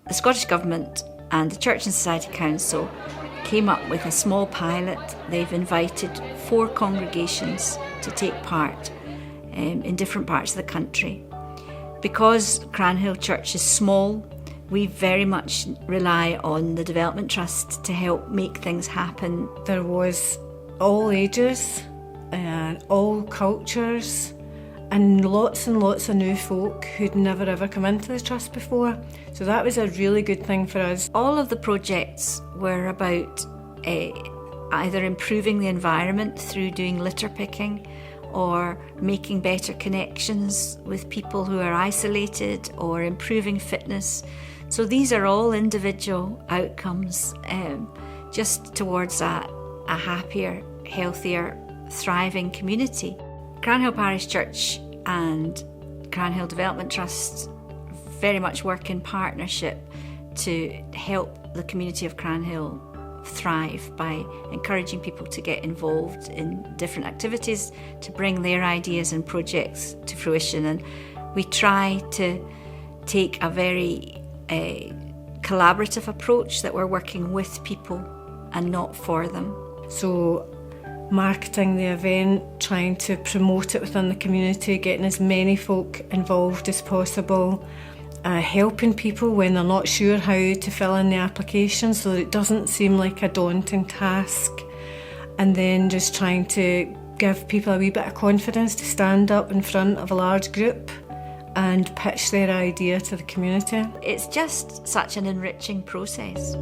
the Scottish Government and the Church and Society Council came up with a small pilot. They've invited 4 congregations to take part in different parts of the country. Because Cranhill Church is small, we very much rely on the Development Trust to help make things happen. There was all ages and all cultures and lots of new folk who'd never ever come into the Trust before. So that was a really good thing for us. All of the projects were about either improving the environment through doing litter picking or making better connections with people who are isolated or improving fitness. So these are all individual outcomes just towards a happier, healthier, thriving community. Cranhill Parish Church and Cranhill Development Trust very much work in partnership to help the community of Cranhill thrive by encouraging people to get involved in different activities to bring their ideas and projects to fruition. And we try to take a very collaborative approach, that we're working with people and not for them. So marketing the event, trying to promote it within the community, getting as many folk involved as possible, helping people when they're not sure how to fill in the application so that it doesn't seem like a daunting task, and then just trying to give people a wee bit of confidence to stand up in front of a large group and pitch their idea to the community. It's just such an enriching process.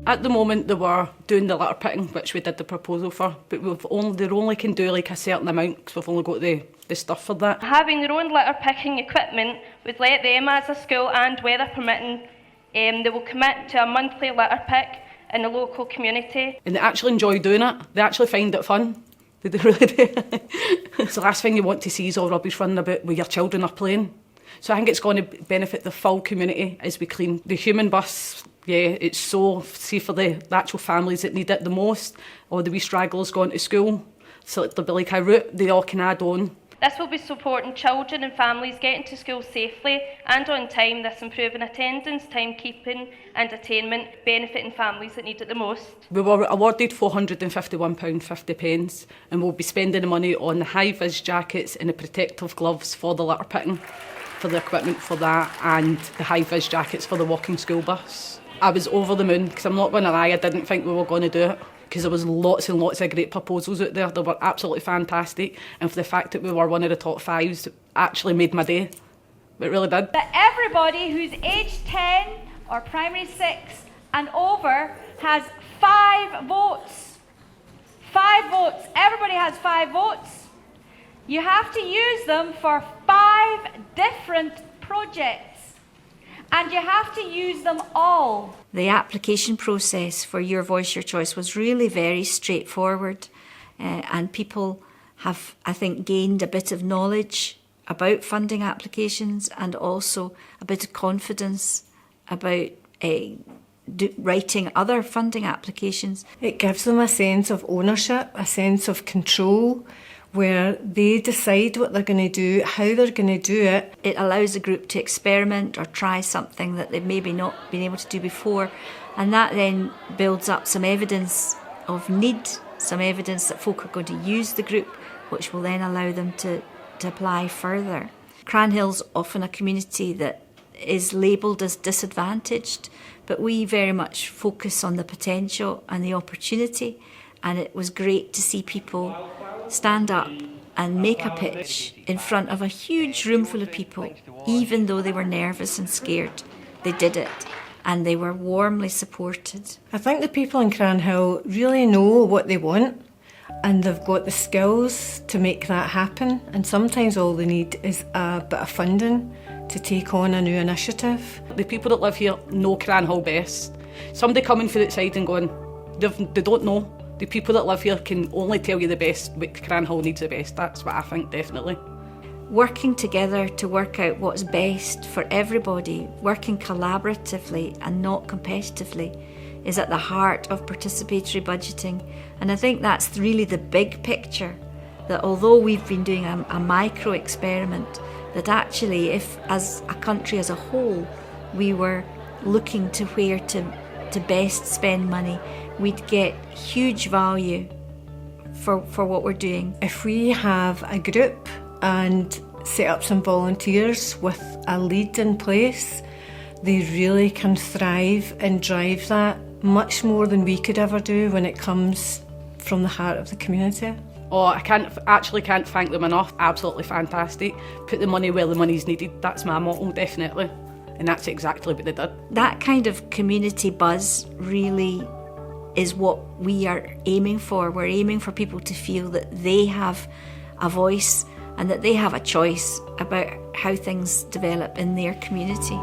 At the moment they were doing the litter picking, which we did the proposal for, but they only can do like a certain amount because we've only got the stuff for that. Having their own litter picking equipment would let them, as a school and weather permitting, they will commit to a monthly litter pick in the local community. And they actually enjoy doing it. They actually find it fun. They do really do. It's the last thing you want to see is all rubbish running about where your children are playing. So I think it's going to benefit the full community as we clean. The human bus, yeah, it's so, see for the actual families that need it the most, or the wee stragglers going to school, so like there'll be like a route they all can add on. This will be supporting children and families getting to school safely and on time, this improving attendance, timekeeping and attainment, benefiting families that need it the most. We were awarded £451.50 and we'll be spending the money on the high-vis jackets and the protective gloves for the litter picking, for the equipment for that, and the high-vis jackets for the walking school bus. I was over the moon, because I'm not going to lie, I didn't think we were going to do it, because there was lots and lots of great proposals out there. They were absolutely fantastic, and for the fact that we were one of the top 5s actually made my day. It really did. That everybody who's aged 10 or primary 6 and over has 5 votes. 5 votes. Everybody has 5 votes. You have to use them for 5 different projects. And you have to use them all. The application process for Your Voice, Your Choice was really very straightforward, and people have, I think, gained a bit of knowledge about funding applications and also a bit of confidence about writing other funding applications. It gives them a sense of ownership, a sense of control, where they decide what they're going to do, how they're going to do it. It allows the group to experiment or try something that they've maybe not been able to do before, and that then builds up some evidence of need, some evidence that folk are going to use the group, which will then allow them to apply further. Cranhill's often a community that is labelled as disadvantaged, but we very much focus on the potential and the opportunity, and it was great to see people stand up and make a pitch in front of a huge room full of people. Even though they were nervous and scared, they did it, and they were warmly supported. I think the people in Cranhill really know what they want, and they've got the skills to make that happen, and sometimes all they need is a bit of funding to take on a new initiative. The people that live here know Cranhill best. Somebody coming from outside and going, they don't know. The people that live here can only tell you the best, what Cranhill needs the best. That's what I think, definitely. Working together to work out what's best for everybody, working collaboratively and not competitively, is at the heart of participatory budgeting. And I think that's really the big picture, that although we've been doing a micro experiment, that actually if, as a country as a whole, we were looking to where to best spend money, we'd get huge value for what we're doing. If we have a group and set up some volunteers with a lead in place, they really can thrive and drive that much more than we could ever do when it comes from the heart of the community. Oh, I can't thank them enough. Absolutely fantastic. Put the money where the money's needed. That's my motto, definitely. And that's exactly what they did. That kind of community buzz really is what we are aiming for. We're aiming for people to feel that they have a voice and that they have a choice about how things develop in their community.